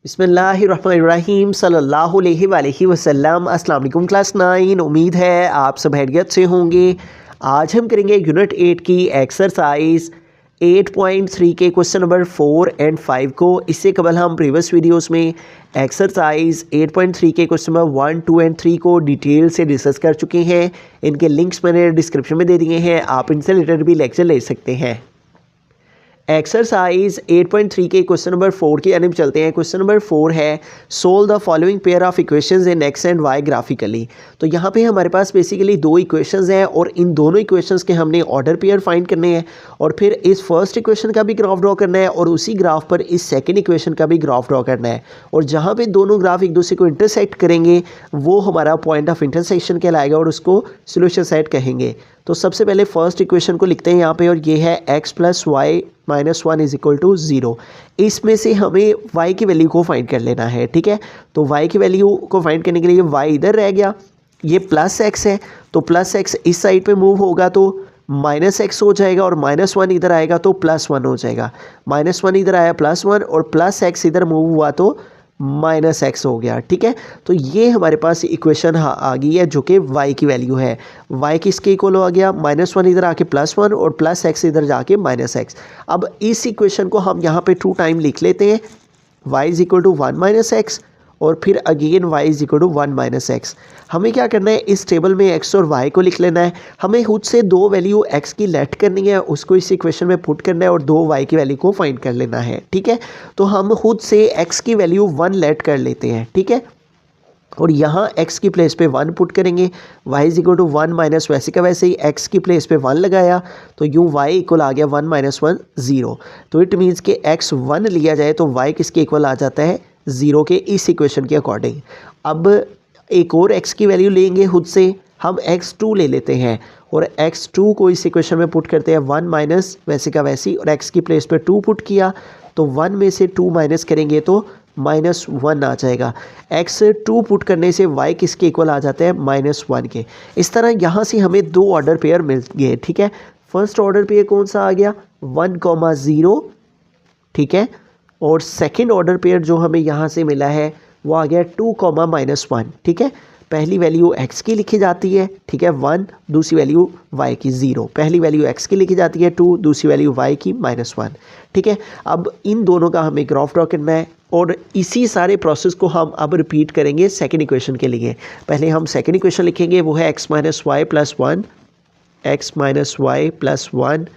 बिस्मिल्लाहिर्रहमानिर्रहीम सल्लल्लाहु अलैहि वसल्लम। अस्सलाम वालेकुम क्लास 9। उम्मीद है आप सब खैरियत से होंगे। आज हम करेंगे यूनिट 8 की एक्सरसाइज 8.3 के क्वेश्चन नंबर 4 एंड 5 को। इससे कबल हम प्रीवियस वीडियोस में एक्सरसाइज 8.3 के क्वेश्चन नंबर 1, 2 एंड 3 को डिटेल से डिस्कस कर चुके हैं। इनके लिंक्स मैंने डिस्क्रिप्शन में दे दिए हैं, आप इनसे रिलेटेड भी लेक्चर ले सकते हैं। एक्सरसाइज 8.3 के क्वेश्चन नंबर 4 की तरफ चलते हैं। क्वेश्चन नंबर 4 है solve the following pair of equations in X and Y graphically. तो यहाँ पे हमारे पास बेसिकली दो इक्वेशंस हैं और इन दोनों इक्वेशंस के हमने ऑर्डर पेयर फाइंड करने हैं और फिर इस फर्स्ट इक्वेशन का भी ग्राफ ड्रॉ करना है और उसी ग्राफ पर इस सेकेंड इक्वेशन का भी ग्राफ ड्रॉ करना है। और जहाँ पे दोनों ग्राफ एक दूसरे को इंटरसेक्ट करेंगे वो हमारा पॉइंट ऑफ इंटरसेक्शन कहलाएगा और उसको सोल्यूशन सेट कहेंगे। तो सबसे पहले फर्स्ट इक्वेशन को लिखते हैं यहाँ पे, और ये है x + y - 1 = 0। इसमें से हमें y की वैल्यू को फाइंड कर लेना है, ठीक है। तो y की वैल्यू को फाइंड करने के लिए y इधर रह गया, ये +x है तो +x इस साइड पे मूव होगा तो -x हो जाएगा और -1 इधर आएगा तो +1 हो जाएगा। -1 इधर आया +1 और +x इधर मूव हुआ तो -x हो गया, ठीक है। तो ये हमारे पास इक्वेशन आ गई है जो कि y की वैल्यू है। y किसके इक्वल हो गया, -1 इधर आके +1 और +x इधर जाके -x। अब इस इक्वेशन को हम यहाँ पे 2 टाइम लिख लेते हैं, y = 1 - x और फिर अगेन y = 1 - x। हमें क्या करना है, इस टेबल में x और y को लिख लेना है। हमें खुद से दो वैल्यू x की लेट करनी है, उसको इस इक्वेशन में पुट करना है और दो y की वैल्यू को फाइंड कर लेना है, ठीक है। तो हम खुद से x की वैल्यू 1 लेट कर लेते हैं, ठीक है। और यहाँ x की प्लेस पे 1 पुट करेंगे, y = 1 - वैसे का वैसे ही x की प्लेस पे 1 लगाया तो यूँ y इक्वल आ गया 1 - 1 0। तो इट मीन्स कि x 1 लिया जाए तो y किसके इक्वल आ जाता है, 0 के इस इक्वेशन के अकॉर्डिंग। अब एक और x की वैल्यू लेंगे खुद से, हम x2 ले लेते हैं और x2 को इस इक्वेशन में पुट करते हैं 1 - वैसे का वैसी और x की प्लेस पे 2 पुट किया तो 1 में से 2 माइनस करेंगे तो -1 आ जाएगा। x2 पुट करने से y किसके इक्वल आ जाता है, -1 के। इस तरह यहाँ से हमें दो ऑर्डर पेयर मिल गए, ठीक है। फर्स्ट ऑर्डर पेयर कौन सा आ गया, 1, 0, ठीक है। और सेकंड ऑर्डर पेयर जो हमें यहाँ से मिला है वो आ गया 2, -1, ठीक है। पहली वैल्यू x की लिखी जाती है, ठीक है, 1, दूसरी वैल्यू y की 0। पहली वैल्यू x की लिखी जाती है 2, दूसरी वैल्यू y की -1, ठीक है। अब इन दोनों का हमें ग्राफ ड्रॉ करना है और इसी सारे प्रोसेस को हम अब रिपीट करेंगे सेकेंड इक्वेशन के लिए। पहले हम सेकेंड इक्वेशन लिखेंगे, वो है x - y + 1, x - y + 1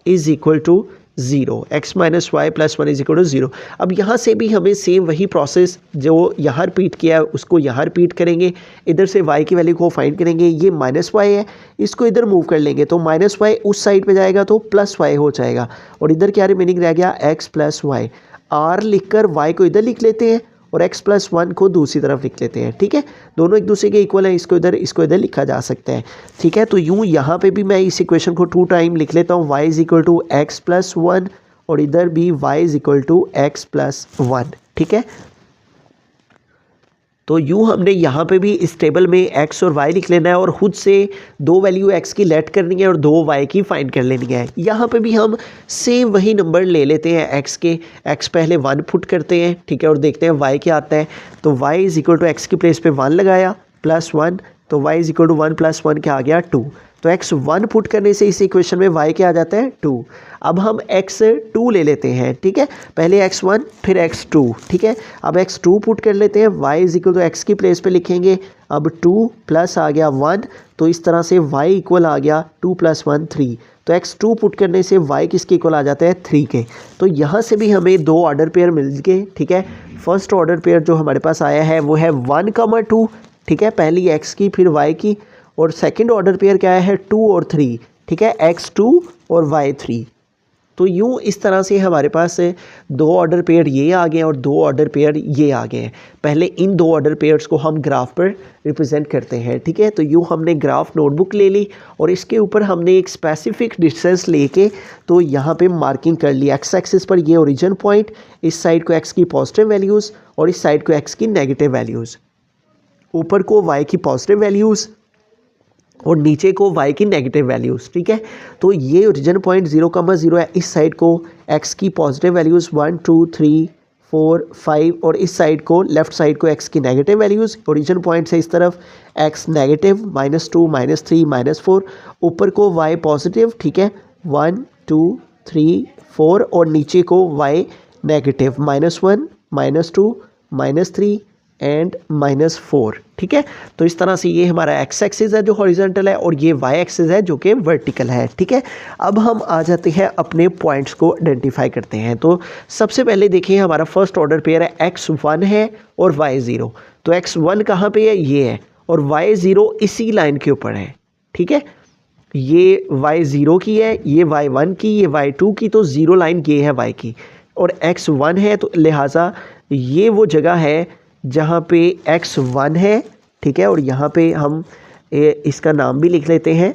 = 0। x - y + 1 = 0। अब यहाँ से भी हमें सेम वही प्रोसेस जो यहाँ रिपीट किया है उसको यहाँ रिपीट करेंगे। इधर से y की वैल्यू को फाइंड करेंगे, ये -y है, इसको इधर मूव कर लेंगे तो -y उस साइड पे जाएगा तो +y हो जाएगा और इधर क्या रिमेनिंग रह गया, x + y। r लिखकर y को इधर लिख लेते हैं और x + 1 को दूसरी तरफ लिख लेते हैं, ठीक है। दोनों एक दूसरे के इक्वल है, इसको इधर लिखा जा सकता है, ठीक है। तो यूँ यहाँ पे भी मैं इस इक्वेशन को 2 टाइम लिख लेता हूँ, y = x + 1 और इधर भी y = x + 1, ठीक है। तो यूँ हमने यहाँ पे भी इस टेबल में x और y लिख लेना है और खुद से दो वैल्यू x की लेट करनी है और दो y की फाइंड कर लेनी है। यहाँ पे भी हम सेम वही नंबर ले लेते हैं x के, x पहले 1 पुट करते हैं, ठीक है, और देखते हैं y क्या आता है। तो y = x की प्लेस पे 1 लगाया +1 तो y = 1 + 1 क्या आ गया, 2। तो x 1 पुट करने से इस इक्वेशन में y क्या आ जाता है, 2। अब हम x2 ले लेते हैं, ठीक है, पहले x1 फिर x2, ठीक है। अब x2 पुट कर लेते हैं, y = x की प्लेस पे लिखेंगे, अब 2 प्लस आ गया 1 तो इस तरह से y इक्वल आ गया 2 + 1 3। तो x2 पुट करने से y किसके इक्वल आ जाता है, 3 के। तो यहाँ से भी हमें दो ऑर्डर पेयर मिल गए, ठीक है। फर्स्ट ऑर्डर पेयर जो हमारे पास आया है वो है 1, 2, ठीक है, पहली x की फिर y की, और सेकंड ऑर्डर पेयर क्या है, 2 और 3, ठीक है, x2 और y3। तो यूँ इस तरह से हमारे पास दो ऑर्डर पेयर ये आ गए और दो ऑर्डर पेयर ये आ गए हैं। पहले इन दो ऑर्डर पेयर्स को हम ग्राफ पर रिप्रेजेंट करते हैं, ठीक है। तो यूँ हमने ग्राफ नोटबुक ले ली और इसके ऊपर हमने एक स्पेसिफिक डिस्टेंस लेके तो यहाँ पे मार्किंग कर ली। एक्स एक्सिस पर ये ओरिजिन पॉइंट, इस साइड को x की पॉजिटिव वैल्यूज़ और इस साइड को x की नेगेटिव वैल्यूज़, ऊपर को y की पॉजिटिव वैल्यूज़ और नीचे को y की नेगेटिव वैल्यूज़, ठीक है। तो ये ओरिजिन पॉइंट 0, 0 है, इस साइड को x की पॉजिटिव वैल्यूज़ 1, 2, 3, 4 5 और इस साइड को लेफ़्ट साइड को x की नेगेटिव वैल्यूज़, ओरिजिन पॉइंट से इस तरफ x नेगेटिव -2 -3 -4, ऊपर को y पॉजिटिव, ठीक है, 1 2 3 4 और नीचे को y नेगेटिव -1 -2 -3 एंड -4, ठीक है। तो इस तरह से ये हमारा x एक्सिस है जो हॉरिजॉन्टल है और ये y एक्सिस है जो कि वर्टिकल है, ठीक है। अब हम आ जाते हैं अपने पॉइंट्स को आइडेंटिफाई करते हैं। तो सबसे पहले देखिए हमारा फर्स्ट ऑर्डर पेयर है x1 है और y0। तो x1 कहाँ पे है, ये है, और y0 इसी लाइन के ऊपर है, ठीक है। ये y0 की है, ये y1 की, ये y2 की, तो ज़ीरो लाइन ये है y की, और x1 है, तो लिहाजा ये वो जगह है जहाँ पे x1 है, ठीक है। और यहाँ पे हम इसका नाम भी लिख लेते हैं,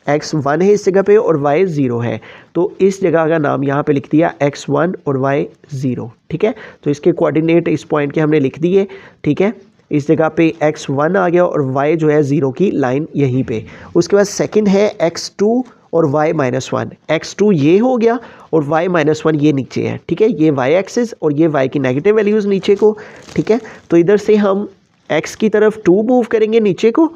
x1 है इस जगह पे और y0 है, तो इस जगह का नाम यहाँ पे लिख दिया x1 और y0, ठीक है। तो इसके कोऑर्डिनेट इस पॉइंट के हमने लिख दिए, ठीक है। इस जगह पे x1 आ गया और y जो है 0 की लाइन यहीं पे। उसके बाद सेकंड है x2 और y-1, x2 ये हो गया और y-1 ये नीचे है, ठीक है। ये y एक्सिस और ये y की नेगेटिव वैल्यूज़ नीचे को, ठीक है। तो इधर से हम x की तरफ 2 मूव करेंगे नीचे को,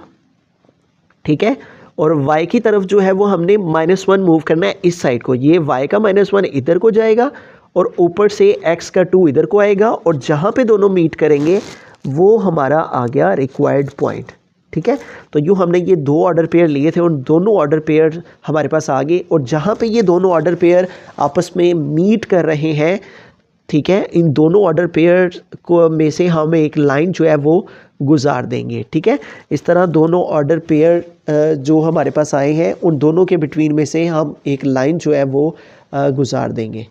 ठीक है, और y की तरफ जो है वो हमने -1 मूव करना है इस साइड को। ये y का -1 इधर को जाएगा और ऊपर से x का 2 इधर को आएगा, और जहाँ पे दोनों मीट करेंगे वो हमारा आ गया रिक्वायर्ड पॉइंट, ठीक है। तो यूँ हमने ये दो ऑर्डर पेयर लिए थे और दोनों ऑर्डर पेयर हमारे पास आ गए, और जहाँ पे ये दोनों ऑर्डर पेयर आपस में मीट कर रहे हैं, ठीक है, इन दोनों ऑर्डर पेयर को में से हम एक लाइन जो है वो गुजार देंगे, ठीक है। इस तरह दोनों ऑर्डर पेयर जो हमारे पास आए हैं उन दोनों के बिटवीन में से हम एक लाइन जो है वो गुजार देंगे,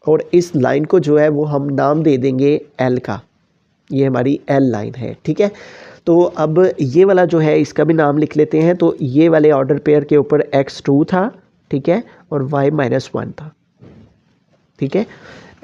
और इस लाइन को जो है वो हम नाम दे देंगे L का। ये हमारी L लाइन है, ठीक है। तो अब ये वाला जो है इसका भी नाम लिख लेते हैं। तो ये वाले ऑर्डर पेयर के ऊपर x2 था, ठीक है, और y-1 था, ठीक है,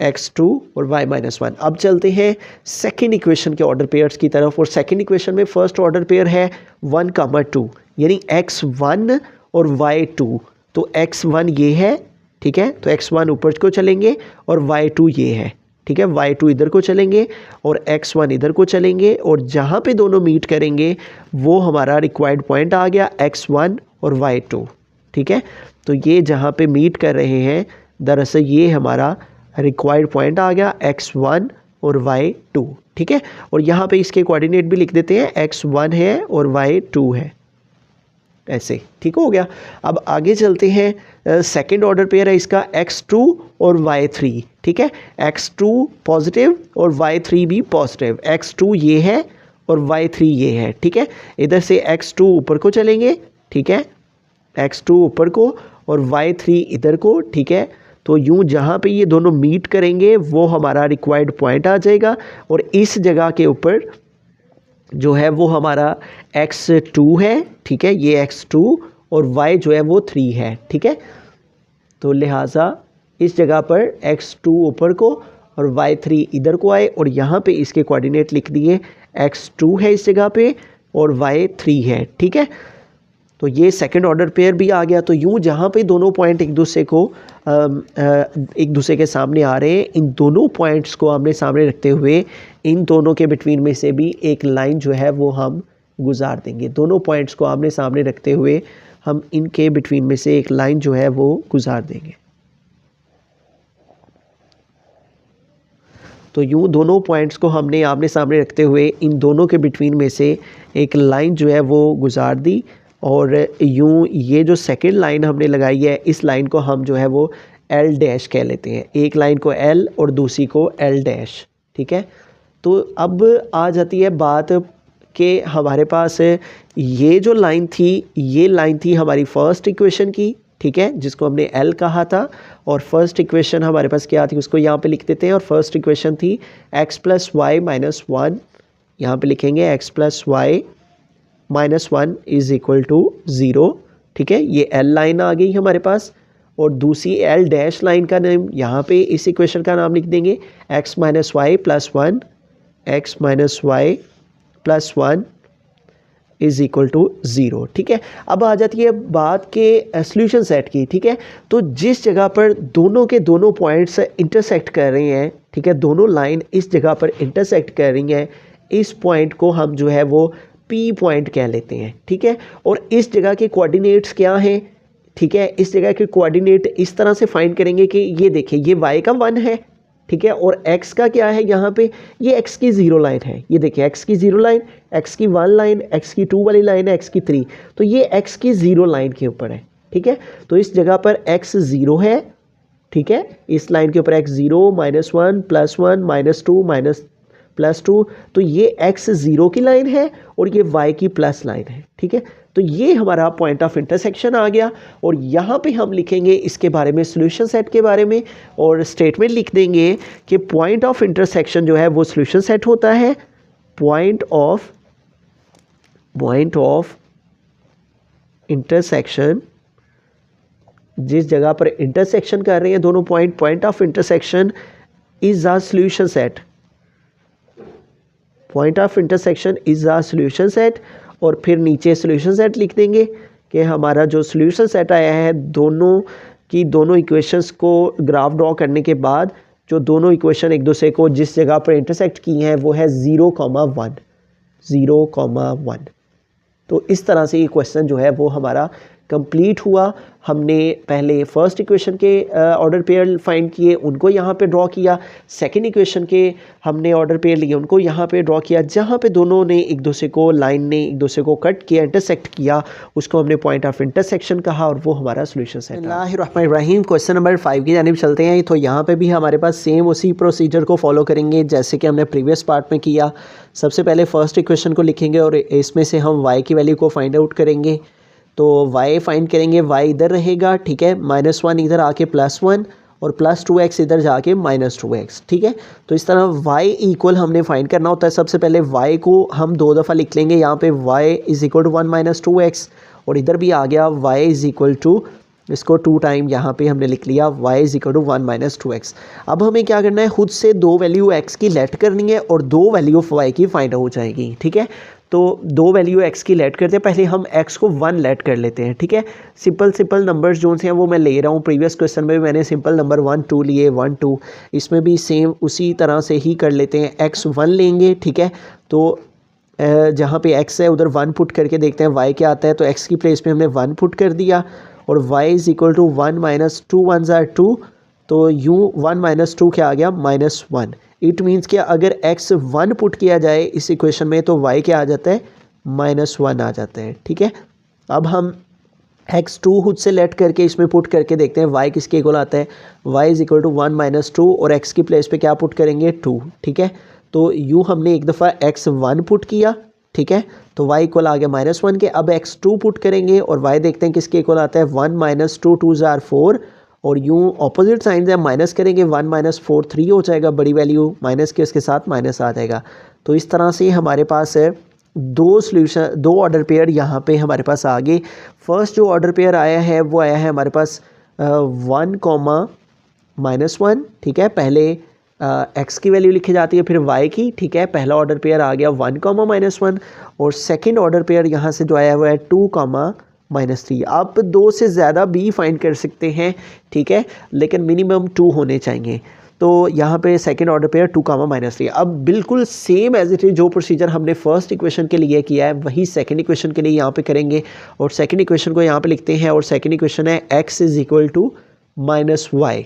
x2 और y-1। अब चलते हैं सेकेंड इक्वेशन के ऑर्डर पेयर्स की तरफ, और सेकेंड इक्वेशन में फर्स्ट ऑर्डर पेयर है 1, 2, यानी x1 और y2। तो x1 ये है, ठीक है, तो x1 ऊपर को चलेंगे और y2 ये है, ठीक है, y2 इधर को चलेंगे और x1 इधर को चलेंगे, और जहाँ पे दोनों मीट करेंगे वो हमारा रिक्वायर्ड पॉइंट आ गया x1 और y2, ठीक है। तो ये जहाँ पे मीट कर रहे हैं दरअसल ये हमारा रिक्वायर्ड पॉइंट आ गया x1 और y2, ठीक है। और यहाँ पे इसके कोऑर्डिनेट भी लिख देते हैं, x1 है और y2 है, ऐसे, ठीक हो गया। अब आगे चलते हैं, सेकंड ऑर्डर पेयर है इसका x2 और y3, ठीक है, x2 पॉजिटिव और y3 भी पॉजिटिव। x2 ये है और y3 ये है, ठीक है। इधर से x2 ऊपर को चलेंगे, ठीक है, x2 ऊपर को और y3 इधर को, ठीक है। तो यूं जहाँ पे ये दोनों मीट करेंगे वो हमारा रिक्वायर्ड पॉइंट आ जाएगा, और इस जगह के ऊपर जो है वो हमारा x2 है, ठीक है, ये x2 और y जो है वो 3 है, ठीक है। तो लिहाजा इस जगह पर x2 ऊपर को और y3 इधर को आए, और यहाँ पे इसके कोऑर्डिनेट लिख दिए, x2 है इस जगह पे और y3 है, ठीक है। तो ये सेकंड ऑर्डर पेयर भी आ गया। तो यूँ जहाँ पे दोनों पॉइंट एक दूसरे के सामने आ रहे हैं, इन दोनों पॉइंट्स को आमने सामने रखते हुए इन दोनों के बिटवीन में से भी एक लाइन जो है वो हम गुजार देंगे। दोनों पॉइंट्स को आमने सामने रखते हुए हम इनके बिटवीन में से एक लाइन जो है वो गुजार देंगे। तो यूँ दोनों पॉइंट्स को हमने आमने सामने रखते हुए इन दोनों के बिटवीन में से एक लाइन जो है वो गुजार दी, और यूँ ये जो सेकंड लाइन हमने लगाई है इस लाइन को हम जो है वो L डैश कह लेते हैं। एक लाइन को L और दूसरी को L डैश, ठीक है। तो अब आ जाती है बात कि हमारे पास ये जो लाइन थी, ये लाइन थी हमारी फर्स्ट इक्वेशन की, ठीक है, जिसको हमने L कहा था, और फर्स्ट इक्वेशन हमारे पास क्या थी उसको यहाँ पे लिख देते हैं। और फर्स्ट इक्वेशन थी x + y-1, यहाँ पे लिखेंगे x + y-1 = 0, ठीक है। ये L लाइन आ गई हमारे पास, और दूसरी L डैश लाइन का नाम यहाँ पे इस इक्वेशन का नाम लिख देंगे, x - y + 1, x - y + 1 = 0, ठीक है। अब आ जाती है बात के सॉल्यूशन सेट की, ठीक है। तो जिस जगह पर दोनों के दोनों पॉइंट्स इंटरसेक्ट कर रहे हैं, ठीक है, दोनों लाइन इस जगह पर इंटरसेक्ट कर रही हैं, इस पॉइंट को हम जो है वो पी पॉइंट कह लेते हैं, ठीक है। और इस जगह के कोऑर्डिनेट्स क्या हैं, ठीक है, इस जगह के कोऑर्डिनेट इस तरह से फाइंड करेंगे कि ये देखिए ये y का 1 है, ठीक है, और x का क्या है यहाँ पे, ये x की 0 लाइन है, ये देखिए x की 0 लाइन, x की 1 लाइन, x की 2 वाली लाइन है, x की 3, तो ये x की 0 लाइन के ऊपर है, ठीक है। तो इस जगह पर x 0 है, ठीक है, इस लाइन के ऊपर x 0 -1 +1 -2 +2, तो ये x 0 की लाइन है और ये y की प्लस लाइन है, ठीक है। तो ये हमारा पॉइंट ऑफ इंटरसेक्शन आ गया और यहाँ पे हम लिखेंगे इसके बारे में, सॉल्यूशन सेट के बारे में, और स्टेटमेंट लिख देंगे कि पॉइंट ऑफ इंटरसेक्शन जो है वो सॉल्यूशन सेट होता है, पॉइंट ऑफ इंटरसेक्शन, जिस जगह पर इंटरसेक्शन कर रहे हैं दोनों point of intersection is a solution set, point of intersection is a solution set. और फिर नीचे सॉल्यूशन सेट लिख देंगे कि हमारा जो सॉल्यूशन सेट आया है दोनों इक्वेशंस को ग्राफ ड्रॉ करने के बाद जो दोनों इक्वेशन एक दूसरे को जिस जगह पर इंटरसेक्ट की हैं वो है 0,1। तो इस तरह से ये क्वेश्चन जो है वो हमारा कंप्लीट हुआ। हमने पहले फर्स्ट इक्वेशन के ऑर्डर पेयर फाइंड किए, उनको यहाँ पे ड्रॉ किया, सेकंड इक्वेशन के हमने ऑर्डर पेयर लिए, उनको यहाँ पे ड्रॉ किया, जहाँ पे दोनों ने एक दूसरे को, लाइन ने एक दूसरे को कट किया, इंटरसेक्ट किया, उसको हमने पॉइंट ऑफ इंटरसेक्शन कहा और वो हमारा सोल्यूशन है। बिस्मिल्लाहिर्रहमानिर्रहीम, क्वेश्चन नंबर 5 की जानिब चलते हैं। तो यहाँ पर भी हमारे पास सेम उसी प्रोसीजर को फॉलो करेंगे जैसे कि हमने प्रीवियस पार्ट में किया। सबसे पहले फर्स्ट इक्वेशन को लिखेंगे और इसमें से हम y की वैल्यू को फाइंड आउट करेंगे। तो y फाइंड करेंगे, y इधर रहेगा, ठीक है, -1 इधर आके +1 और +2x इधर जाके -2x, ठीक है। तो इस तरह y इक्वल हमने फाइंड करना होता है। सबसे पहले y को हम 2 दफ़ा लिख लेंगे, यहाँ पे y = 1 - 2x, और इधर भी आ गया y = इसको 2 टाइम यहाँ पे हमने लिख लिया, y = 1 - 2x। अब हमें क्या करना है, खुद से 2 वैल्यू x की लेट करनी है और 2 वैल्यू ऑफ y की फाइंड हो जाएगी, ठीक है। तो 2 वैल्यू x की लेट करते हैं, पहले हम x को 1 लेट कर लेते हैं, ठीक है। सिंपल नंबर्स जो से हैं वो मैं ले रहा हूँ, प्रीवियस क्वेश्चन में भी मैंने सिंपल नंबर 1 2 लिए, 1 2, इसमें भी सेम उसी तरह से ही कर लेते हैं। x 1 लेंगे, ठीक है, तो जहाँ पे x है उधर 1 पुट करके देखते हैं y क्या आता है। तो x की प्लेस पे हमने 1 पुट कर दिया और y = 1 - 2 1 = 2, तो यूँ 1 - 2 क्या आ गया, -1। इट मीन्स कि अगर x 1 पुट किया जाए इस इक्वेशन में तो y क्या आ जाता है, -1 आ जाता है, ठीक है। अब हम x 2 खुद से लेट करके इसमें पुट करके देखते हैं y किसके इक्वल आता है, y = 1 - 2 और x की प्लेस पे क्या पुट करेंगे, 2, ठीक है। तो यूँ हमने एक दफ़ा x 1 पुट किया, ठीक है, तो y इक्वल आ गया -1 के। अब x 2 पुट करेंगे और y देखते हैं किसके इक्वल आता है, 1 - 2 2 = 4, और यूँ ऑपोजिट साइन से माइनस करेंगे, 1 - 4 3 हो जाएगा, बड़ी वैल्यू माइनस के उसके साथ माइनस आ जाएगा। तो इस तरह से हमारे पास है 2 ऑर्डर पेयर यहाँ पे हमारे पास आ गए। फर्स्ट जो ऑर्डर पेयर आया है वो आया है हमारे पास 1, -1, ठीक है, पहले x की वैल्यू लिखी जाती है फिर y की, ठीक है। पहला ऑर्डर पेयर आ गया 1, -1, और सेकेंड ऑर्डर पेयर यहाँ से जो आया हुआ है 2, -3। आप 2 से ज़्यादा भी फाइंड कर सकते हैं, ठीक है, लेकिन मिनिमम 2 होने चाहिए। तो यहाँ पे सेकंड ऑर्डर पेयर 2, -3। अब बिल्कुल सेम एज इट इज़ जो प्रोसीजर हमने फर्स्ट इक्वेशन के लिए किया है वही सेकंड इक्वेशन के लिए यहाँ पे करेंगे, और सेकंड इक्वेशन को यहाँ पे लिखते हैं, और सेकंड इक्वेशन है x = -y,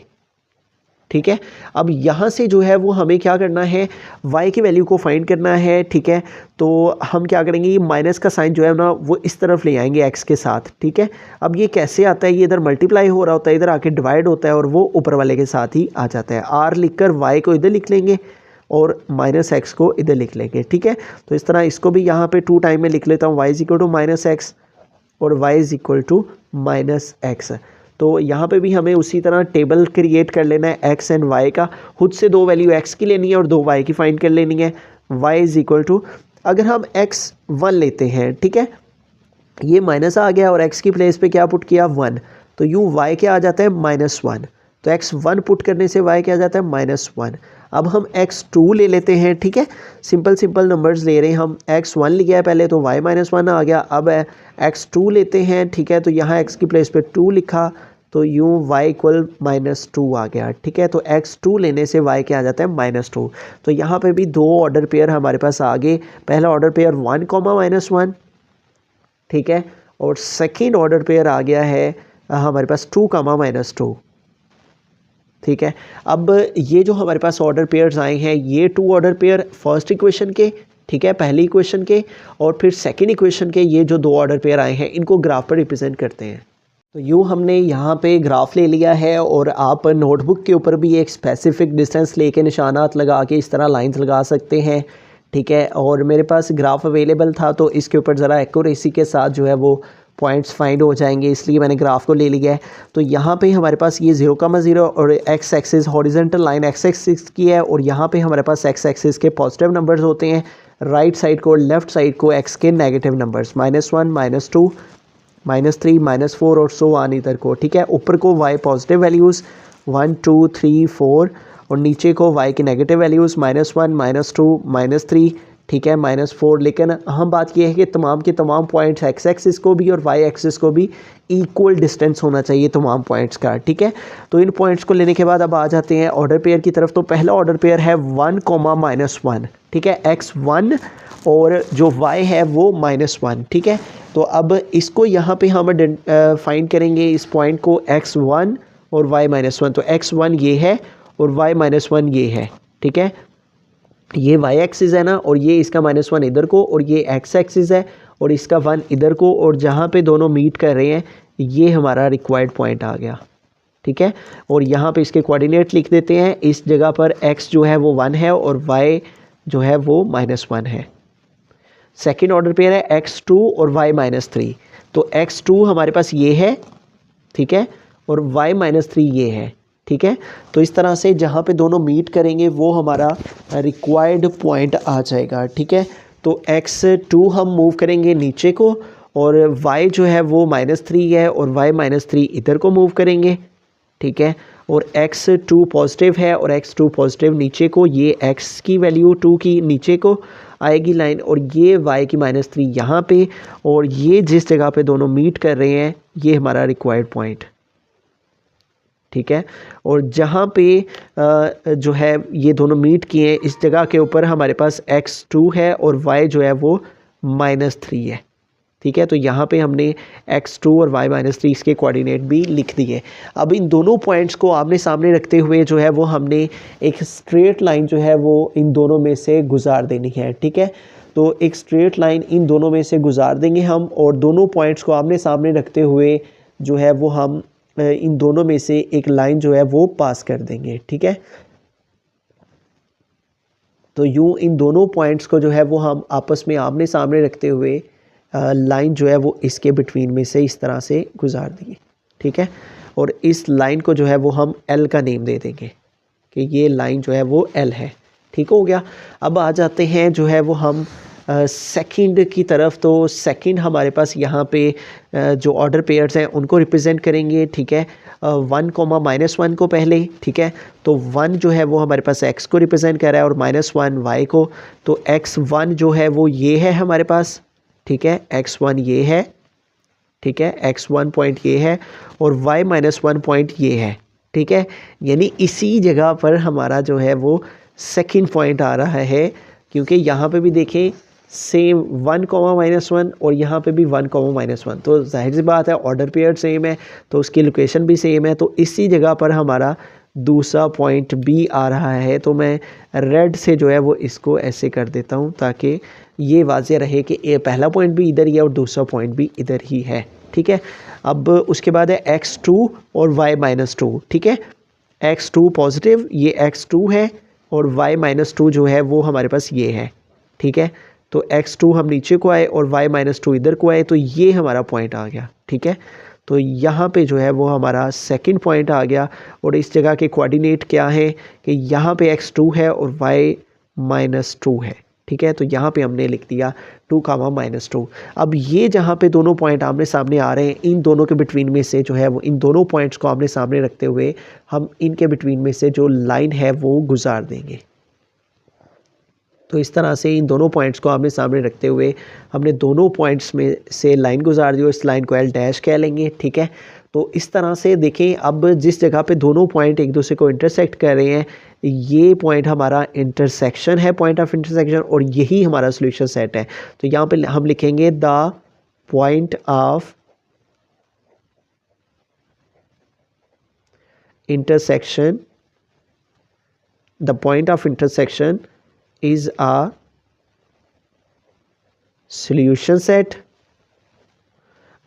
ठीक है। अब यहाँ से जो है वो हमें क्या करना है, y की वैल्यू को फाइंड करना है, ठीक है। तो हम क्या करेंगे, ये माइनस का साइन जो है ना वो इस तरफ ले आएंगे x के साथ, ठीक है। अब ये कैसे आता है, ये इधर मल्टीप्लाई हो रहा होता है, इधर आके डिवाइड होता है और वो ऊपर वाले के साथ ही आ जाता है। r लिखकर y को इधर लिख लेंगे और -x को इधर लिख लेंगे, ठीक है। तो इस तरह इसको भी यहाँ पे 2 टाइम में लिख लेता हूँ, y = -x और y = -x। तो यहाँ पे भी हमें उसी तरह टेबल क्रिएट कर लेना है x एंड y का, खुद से 2 वैल्यू x की लेनी है और 2 y की फाइंड कर लेनी है। y अगर हम x 1 लेते हैं, ठीक है, ये माइनस आ गया और x की प्लेस पे क्या पुट किया, 1, तो यूँ y क्या आ जाता है, -1। तो x 1 पुट करने से y क्या आ जाता है, -1। अब हम x 2 ले लेते हैं, ठीक है, सिंपल नंबर्स ले रहे हैं हम। x 1 लिया है पहले तो y -1 आ गया। अब x 2 लेते हैं, ठीक है, तो यहाँ x की प्लेस पे 2 लिखा तो यूँ y इक्वल -2 आ गया, ठीक है। तो x2 लेने से y क्या आ जाता है -2। तो यहाँ पे भी दो ऑर्डर पेयर हमारे पास आ गए। पहला ऑर्डर पेयर 1, -1, ठीक है, और सेकेंड ऑर्डर पेयर आ गया है हमारे पास 2, -2, ठीक है। अब ये जो हमारे पास ऑर्डर पेयर्स आए हैं, ये 2 ऑर्डर पेयर फर्स्ट इक्वेशन के, ठीक है, पहली इक्वेशन के, और फिर सेकंड इक्वेशन के ये जो 2 ऑर्डर पेयर आए हैं, इनको ग्राफ पर रिप्रेजेंट करते हैं। तो यूँ हमने यहाँ पे ग्राफ ले लिया है, और आप नोटबुक के ऊपर भी एक स्पेसिफिक डिस्टेंस लेके निशानात लगा के इस तरह लाइंस लगा सकते हैं, ठीक है। और मेरे पास ग्राफ अवेलेबल था, तो इसके ऊपर ज़रा एक्यूरेसी के साथ जो है वो पॉइंट्स फाइंड हो जाएंगे, इसलिए मैंने ग्राफ को ले लिया है। तो यहाँ पे हमारे पास ये 0,0 और x axis horizontal line x axis की है, और यहाँ पे हमारे पास एक्स एक्सिस के पॉजिटिव नंबर्स होते हैं, राइट साइड को और लेफ़्ट साइड को एक्स के नेगेटिव नंबर्स -1, -2, -3, -4 और सो ऑन इधर को, ठीक है। ऊपर को y पॉजिटिव वैल्यूज़ 1, 2, 3, 4, और नीचे को y की नेगेटिव वैल्यूज़ -1, -2, -3, ठीक है, -4। लेकिन अहम बात यह है कि तमाम के तमाम पॉइंट्स एक्स एक्सिस को भी और वाई एक्सिस को भी इक्वल डिस्टेंस होना चाहिए तमाम पॉइंट्स का, ठीक है। तो इन पॉइंट्स को लेने के बाद अब आ जाते हैं ऑर्डर पेयर की तरफ। तो पहला ऑर्डर पेयर है 1, -1, ठीक है, x1, और जो y है वो -1, ठीक है। तो अब इसको यहाँ पे हम फाइंड करेंगे इस पॉइंट को, x1 और y -1। तो x1 ये है और y -1 ये है, ठीक है। ये y एक्सिस है ना, और ये इसका -1 इधर को, और ये x एक्सिस है और इसका 1 इधर को, और जहाँ पे दोनों मीट कर रहे हैं ये हमारा रिक्वायर्ड पॉइंट आ गया, ठीक है। और यहाँ पे इसके कोऑर्डिनेट लिख देते हैं। इस जगह पर x जो है वो 1 है और y जो है वो -1 है। सेकेंड ऑर्डर पेयर है x2 और y -3। तो x2 हमारे पास ये है, ठीक है, और y -3 ये है, ठीक है। तो इस तरह से जहाँ पे दोनों मीट करेंगे वो हमारा रिक्वायर्ड पॉइंट आ जाएगा, ठीक है। तो x2 हम मूव करेंगे नीचे को, और y जो है वो -3 है और y -3 इधर को मूव करेंगे, ठीक है। और x2 पॉजिटिव है और x2 पॉजिटिव नीचे को, ये x की वैल्यू 2 की नीचे को आएगी लाइन, और ये y की -3 यहाँ पे, और ये जिस जगह पे दोनों मीट कर रहे हैं ये हमारा रिक्वायर्ड पॉइंट, ठीक है। और जहाँ पे जो है ये दोनों मीट किए हैं इस जगह के ऊपर हमारे पास x2 है और y जो है वो -3 है, ठीक है। तो यहाँ पे हमने x2 और y -3 इसके कोऑर्डिनेट भी लिख दिए। अब इन दोनों पॉइंट्स को आमने सामने रखते हुए जो है वो हमने एक स्ट्रेट लाइन जो है वो इन दोनों में से गुजार देनी है, ठीक है। तो एक स्ट्रेट लाइन इन दोनों में से गुजार देंगे हम, और दोनों पॉइंट्स को आमने सामने रखते हुए जो है वो हम इन दोनों में से एक लाइन जो है वो पास कर देंगे, ठीक है। तो यूँ इन दोनों पॉइंट्स को जो है वो हम आपस में आमने सामने रखते हुए लाइन जो है वो इसके बिटवीन में से इस तरह से गुजार देंगे, ठीक है। और इस लाइन को जो है वो हम L का नेम दे देंगे कि ये लाइन जो है वो L है, ठीक हो गया। अब आ जाते हैं जो है वो हम सेकंड की तरफ। तो सेकंड हमारे पास यहाँ पे जो ऑर्डर पेयर्स हैं उनको रिप्रेजेंट करेंगे, ठीक है। 1, -1 को पहले, ठीक है। तो 1 जो है वो हमारे पास x को रिप्रेजेंट कर रहा है और -1 y को। तो x1 जो है वो ये है हमारे पास, ठीक है, x1 ये है, ठीक है, x1 पॉइंट ये है और y -1 पॉइंट ये है, ठीक है। यानी इसी जगह पर हमारा जो है वो सेकंड पॉइंट आ रहा है, क्योंकि यहाँ पे भी देखें सेम 1, -1 और यहाँ पे भी 1, -1। तो जाहिर सी बात है ऑर्डर पेयर सेम है तो उसकी लोकेशन भी सेम है। तो इसी जगह पर हमारा दूसरा पॉइंट भी आ रहा है। तो मैं रेड से जो है वो इसको ऐसे कर देता हूँ ताकि ये वाज़ेह रहे कि ये पहला पॉइंट भी इधर ही है और दूसरा पॉइंट भी इधर ही है, ठीक है। अब उसके बाद है x2 और y -2, ठीक है। x2 पॉजिटिव, ये x2 है, और y -2 जो है वो हमारे पास ये है, ठीक है। तो x2 हम नीचे को आए और y -2 इधर को आए, तो ये हमारा पॉइंट आ गया, ठीक है। तो यहाँ पे जो है वो हमारा सेकंड पॉइंट आ गया। और इस जगह के कोऑर्डिनेट क्या है कि यहाँ पे x2 है और y -2 है, ठीक है। तो यहाँ पे हमने लिख दिया 2, -2। अब ये जहाँ पे दोनों पॉइंट आमने सामने आ रहे हैं, इन दोनों के बिटवीन में से जो है वो इन दोनों पॉइंट्स को आमने सामने रखते हुए हम इनके बिटवीन में से जो लाइन है वो गुजार देंगे। तो इस तरह से इन दोनों पॉइंट्स को आमने सामने रखते हुए हमने दोनों पॉइंट्स में से लाइन गुजार दी और इस लाइन को L डैश कह लेंगे, ठीक है। तो इस तरह से देखें, अब जिस जगह पे दोनों पॉइंट एक दूसरे को इंटरसेक्ट कर रहे हैं, ये पॉइंट हमारा इंटरसेक्शन है, पॉइंट ऑफ इंटरसेक्शन, और यही हमारा सॉल्यूशन सेट है। तो यहाँ पे हम लिखेंगे the point of intersection, the point of intersection is a solution set,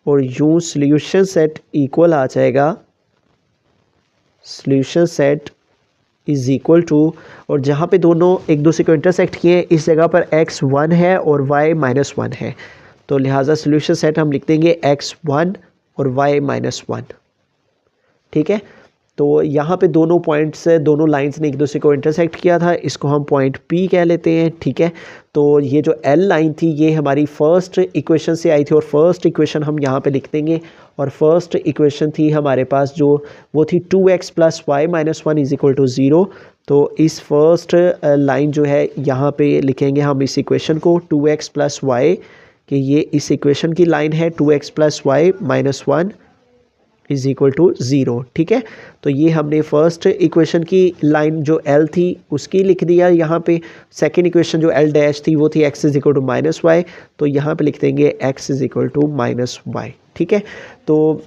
और यूं सॉल्यूशन सेट इक्वल आ जाएगा, solution set is equal to, और जहाँ पे दोनों एक दूसरे को इंटरसेक्ट किए इस जगह पर x1 है और y-1 है, तो लिहाजा सॉल्यूशन सेट हम लिख देंगे x1 और y-1। ठीक है, तो यहाँ पे दोनों पॉइंट्स, दोनों लाइंस ने एक दूसरे को इंटरसेक्ट किया था, इसको हम पॉइंट P कह लेते हैं। ठीक है, तो ये जो L लाइन थी ये हमारी फर्स्ट इक्वेशन से आई थी, और फर्स्ट इक्वेशन हम यहाँ पे लिख देंगे, और फर्स्ट इक्वेशन थी हमारे पास जो वो थी 2x + y-1 = 0। तो इस फर्स्ट लाइन जो है यहाँ पे लिखेंगे हम इस इक्वेशन को 2x + y, कि ये इस इक्वेशन की लाइन है 2x + y-1 = 0। ठीक है, तो ये हमने फर्स्ट इक्वेशन की लाइन जो L थी उसकी लिख दिया यहाँ पे। सेकंड इक्वेशन जो L डैश थी वो थी x = -y, तो यहाँ पे लिख देंगे x = -y। ठीक है, तो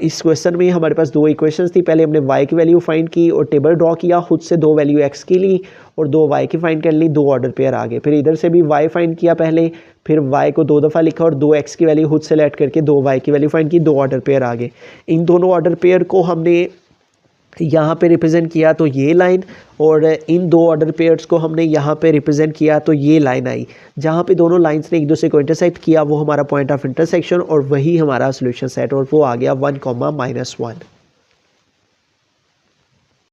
इस क्वेश्चन में हमारे पास दो इक्वेशंस थी, पहले हमने y की वैल्यू फाइंड की और टेबल ड्रॉ किया, खुद से दो वैल्यू x की ली और दो y की फाइंड कर ली, दो ऑर्डर पेयर आ गए। फिर इधर से भी y फाइंड किया पहले, फिर y को दो दफ़ा लिखा और दो x की वैल्यू खुद से लेट करके दो y की वैल्यू फाइंड की, दो ऑर्डर पेयर आ गए। इन दोनों ऑर्डर पेयर को हमने यहाँ पे रिप्रेजेंट किया तो ये लाइन, और इन दो ऑर्डर पेयर्स को हमने यहाँ पे रिप्रेजेंट किया तो ये लाइन आई। जहाँ पे दोनों लाइंस ने एक दूसरे को इंटरसेक्ट किया वो हमारा पॉइंट ऑफ इंटरसेक्शन, और वही हमारा सॉल्यूशन सेट, और वो आ गया 1, -1।